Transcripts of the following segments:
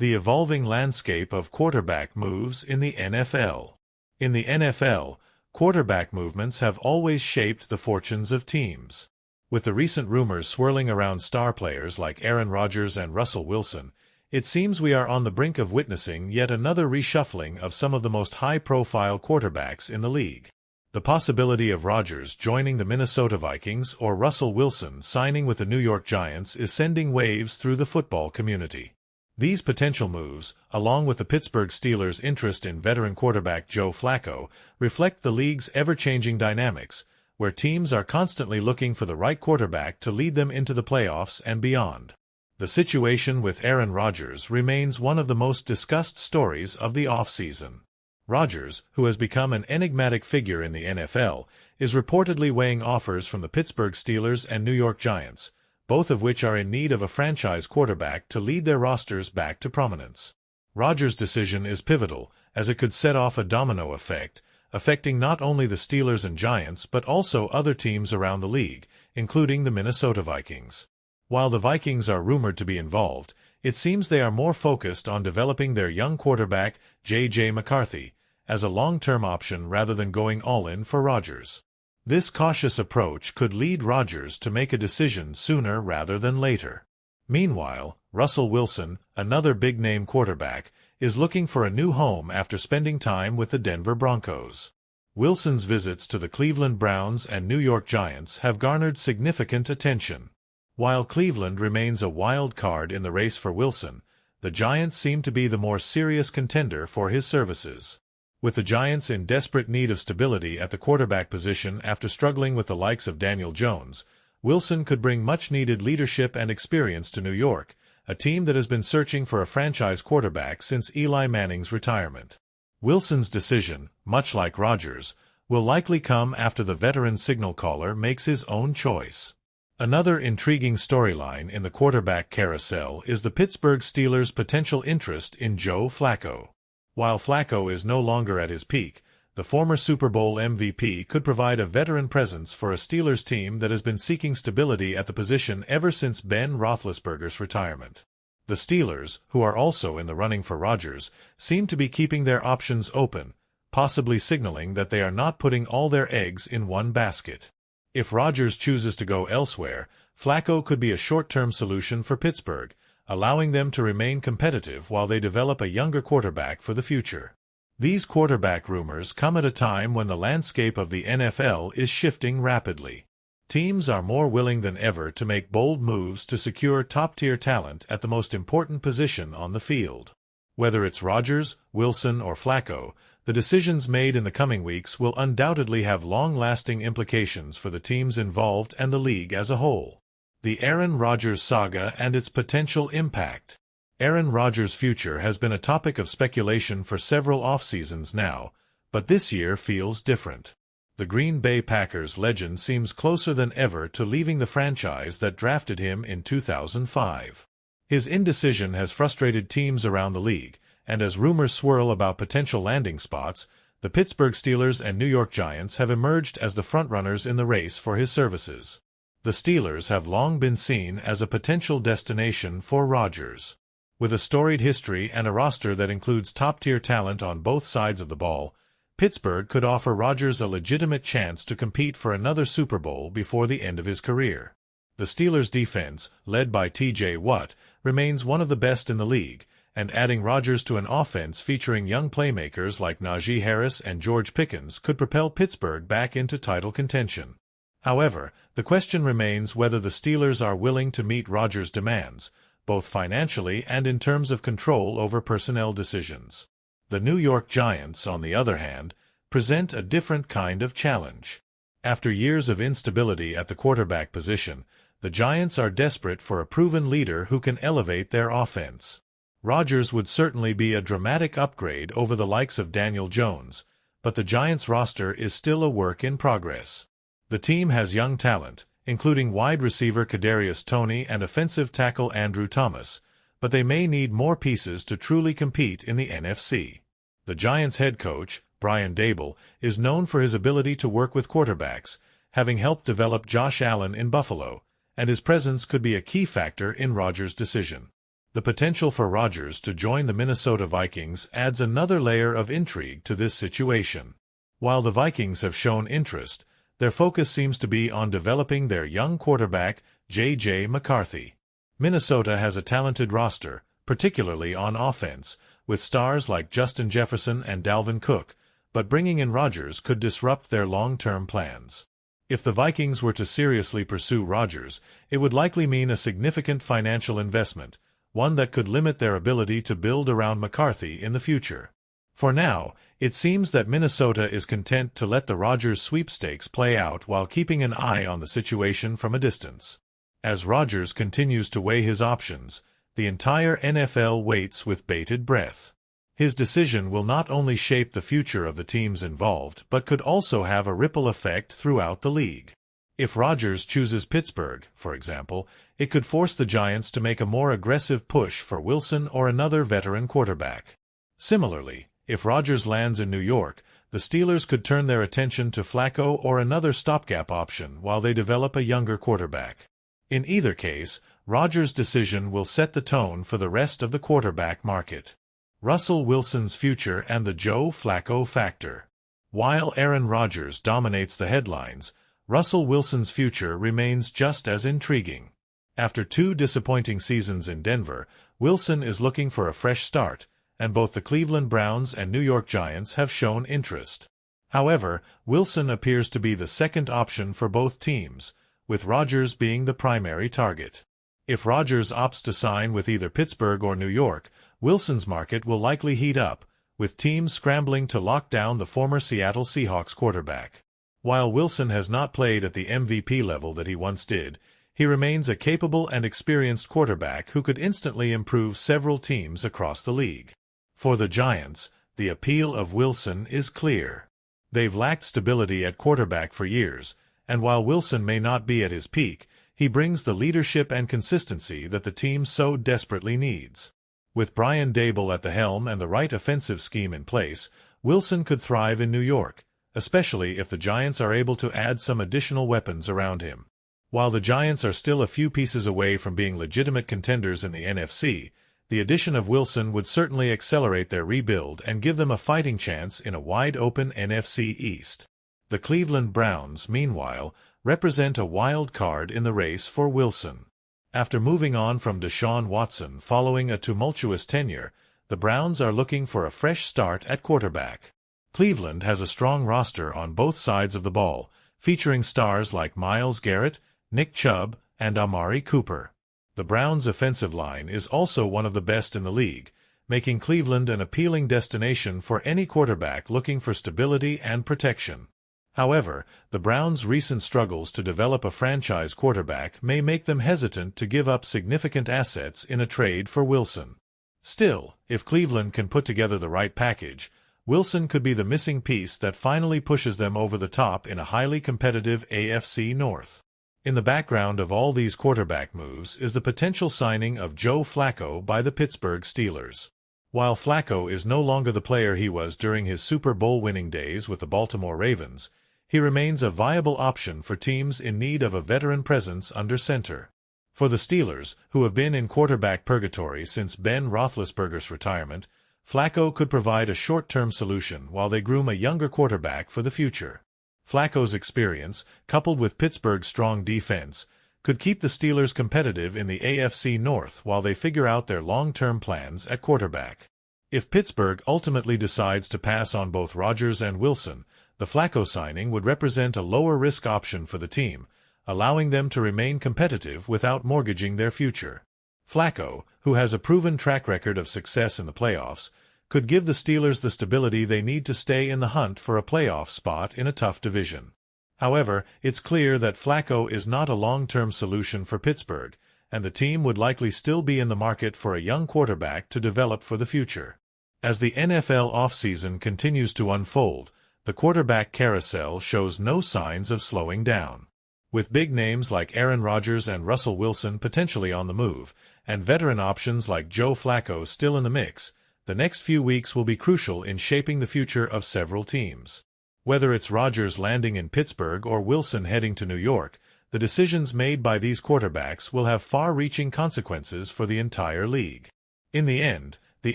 The evolving landscape of quarterback moves in the NFL. In the NFL, quarterback movements have always shaped the fortunes of teams. With the recent rumors swirling around star players like Aaron Rodgers and Russell Wilson, it seems we are on the brink of witnessing yet another reshuffling of some of the most high-profile quarterbacks in the league. The possibility of Rodgers joining the Minnesota Vikings or Russell Wilson signing with the New York Giants is sending waves through the football community. These potential moves, along with the Pittsburgh Steelers' interest in veteran quarterback Joe Flacco, reflect the league's ever-changing dynamics, where teams are constantly looking for the right quarterback to lead them into the playoffs and beyond. The situation with Aaron Rodgers remains one of the most discussed stories of the offseason. Rodgers, who has become an enigmatic figure in the NFL, is reportedly weighing offers from the Pittsburgh Steelers and New York Giants, both of which are in need of a franchise quarterback to lead their rosters back to prominence. Rodgers' decision is pivotal, as it could set off a domino effect, affecting not only the Steelers and Giants but also other teams around the league, including the Minnesota Vikings. While the Vikings are rumored to be involved, it seems they are more focused on developing their young quarterback, J.J. McCarthy, as a long-term option rather than going all-in for Rodgers. This cautious approach could lead Rodgers to make a decision sooner rather than later. Meanwhile, Russell Wilson, another big-name quarterback, is looking for a new home after spending time with the Denver Broncos. Wilson's visits to the Cleveland Browns and New York Giants have garnered significant attention. While Cleveland remains a wild card in the race for Wilson, the Giants seem to be the more serious contender for his services. With the Giants in desperate need of stability at the quarterback position after struggling with the likes of Daniel Jones, Wilson could bring much-needed leadership and experience to New York, a team that has been searching for a franchise quarterback since Eli Manning's retirement. Wilson's decision, much like Rodgers, will likely come after the veteran signal caller makes his own choice. Another intriguing storyline in the quarterback carousel is the Pittsburgh Steelers' potential interest in Joe Flacco. While Flacco is no longer at his peak, the former Super Bowl MVP could provide a veteran presence for a Steelers team that has been seeking stability at the position ever since Ben Roethlisberger's retirement. The Steelers, who are also in the running for Rodgers, seem to be keeping their options open, possibly signaling that they are not putting all their eggs in one basket. If Rodgers chooses to go elsewhere, Flacco could be a short-term solution for Pittsburgh, allowing them to remain competitive while they develop a younger quarterback for the future. These quarterback rumors come at a time when the landscape of the NFL is shifting rapidly. Teams are more willing than ever to make bold moves to secure top-tier talent at the most important position on the field. Whether it's Rodgers, Wilson, or Flacco, the decisions made in the coming weeks will undoubtedly have long-lasting implications for the teams involved and the league as a whole. The Aaron Rodgers saga and its potential impact. Aaron Rodgers' future has been a topic of speculation for several off-seasons now, but this year feels different. The Green Bay Packers legend seems closer than ever to leaving the franchise that drafted him in 2005. His indecision has frustrated teams around the league, and as rumors swirl about potential landing spots, the Pittsburgh Steelers and New York Giants have emerged as the frontrunners in the race for his services. The Steelers have long been seen as a potential destination for Rodgers. With a storied history and a roster that includes top-tier talent on both sides of the ball, Pittsburgh could offer Rodgers a legitimate chance to compete for another Super Bowl before the end of his career. The Steelers' defense, led by T.J. Watt, remains one of the best in the league, and adding Rodgers to an offense featuring young playmakers like Najee Harris and George Pickens could propel Pittsburgh back into title contention. However, the question remains whether the Steelers are willing to meet Rodgers' demands, both financially and in terms of control over personnel decisions. The New York Giants, on the other hand, present a different kind of challenge. After years of instability at the quarterback position, the Giants are desperate for a proven leader who can elevate their offense. Rodgers would certainly be a dramatic upgrade over the likes of Daniel Jones, but the Giants' roster is still a work in progress. The team has young talent, including wide receiver Kadarius Toney and offensive tackle Andrew Thomas, but they may need more pieces to truly compete in the NFC. The Giants' head coach, Brian Daboll, is known for his ability to work with quarterbacks, having helped develop Josh Allen in Buffalo, and his presence could be a key factor in Rodgers' decision. The potential for Rodgers to join the Minnesota Vikings adds another layer of intrigue to this situation. While the Vikings have shown interest, their focus seems to be on developing their young quarterback, J.J. McCarthy. Minnesota has a talented roster, particularly on offense, with stars like Justin Jefferson and Dalvin Cook, but bringing in Rodgers could disrupt their long-term plans. If the Vikings were to seriously pursue Rodgers, it would likely mean a significant financial investment, one that could limit their ability to build around McCarthy in the future. For now, it seems that Minnesota is content to let the Rodgers sweepstakes play out while keeping an eye on the situation from a distance. As Rodgers continues to weigh his options, the entire NFL waits with bated breath. His decision will not only shape the future of the teams involved but could also have a ripple effect throughout the league. If Rodgers chooses Pittsburgh, for example, it could force the Giants to make a more aggressive push for Wilson or another veteran quarterback. Similarly, if Rodgers lands in New York, the Steelers could turn their attention to Flacco or another stopgap option while they develop a younger quarterback. In either case, Rodgers' decision will set the tone for the rest of the quarterback market. Russell Wilson's future and the Joe Flacco factor. While Aaron Rodgers dominates the headlines, Russell Wilson's future remains just as intriguing. After 2 disappointing seasons in Denver, Wilson is looking for a fresh start, and both the Cleveland Browns and New York Giants have shown interest. However, Wilson appears to be the second option for both teams, with Rodgers being the primary target. If Rodgers opts to sign with either Pittsburgh or New York, Wilson's market will likely heat up, with teams scrambling to lock down the former Seattle Seahawks quarterback. While Wilson has not played at the MVP level that he once did, he remains a capable and experienced quarterback who could instantly improve several teams across the league. For the Giants, the appeal of Wilson is clear. They've lacked stability at quarterback for years, and while Wilson may not be at his peak, he brings the leadership and consistency that the team so desperately needs. With Brian Daboll at the helm and the right offensive scheme in place, Wilson could thrive in New York, especially if the Giants are able to add some additional weapons around him. While the Giants are still a few pieces away from being legitimate contenders in the NFC, the addition of Wilson would certainly accelerate their rebuild and give them a fighting chance in a wide-open NFC East. The Cleveland Browns, meanwhile, represent a wild card in the race for Wilson. After moving on from Deshaun Watson following a tumultuous tenure, the Browns are looking for a fresh start at quarterback. Cleveland has a strong roster on both sides of the ball, featuring stars like Myles Garrett, Nick Chubb, and Amari Cooper. The Browns' offensive line is also one of the best in the league, making Cleveland an appealing destination for any quarterback looking for stability and protection. However, the Browns' recent struggles to develop a franchise quarterback may make them hesitant to give up significant assets in a trade for Wilson. Still, if Cleveland can put together the right package, Wilson could be the missing piece that finally pushes them over the top in a highly competitive AFC North. In the background of all these quarterback moves is the potential signing of Joe Flacco by the Pittsburgh Steelers. While Flacco is no longer the player he was during his Super Bowl winning days with the Baltimore Ravens, he remains a viable option for teams in need of a veteran presence under center. For the Steelers, who have been in quarterback purgatory since Ben Roethlisberger's retirement, Flacco could provide a short-term solution while they groom a younger quarterback for the future. Flacco's experience, coupled with Pittsburgh's strong defense, could keep the Steelers competitive in the AFC North while they figure out their long-term plans at quarterback. If Pittsburgh ultimately decides to pass on both Rodgers and Wilson, the Flacco signing would represent a lower-risk option for the team, allowing them to remain competitive without mortgaging their future. Flacco, who has a proven track record of success in the playoffs, could give the Steelers the stability they need to stay in the hunt for a playoff spot in a tough division. However, it's clear that Flacco is not a long-term solution for Pittsburgh, and the team would likely still be in the market for a young quarterback to develop for the future. As the NFL offseason continues to unfold, the quarterback carousel shows no signs of slowing down. With big names like Aaron Rodgers and Russell Wilson potentially on the move, and veteran options like Joe Flacco still in the mix, the next few weeks will be crucial in shaping the future of several teams. Whether it's Rodgers landing in Pittsburgh or Wilson heading to New York, the decisions made by these quarterbacks will have far-reaching consequences for the entire league. In the end, the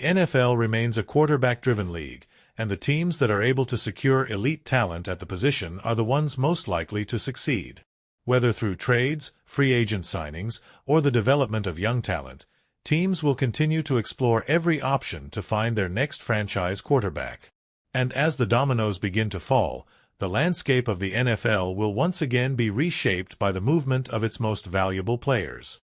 NFL remains a quarterback-driven league, and the teams that are able to secure elite talent at the position are the ones most likely to succeed. Whether through trades, free agent signings, or the development of young talent, teams will continue to explore every option to find their next franchise quarterback. And as the dominoes begin to fall, the landscape of the NFL will once again be reshaped by the movement of its most valuable players.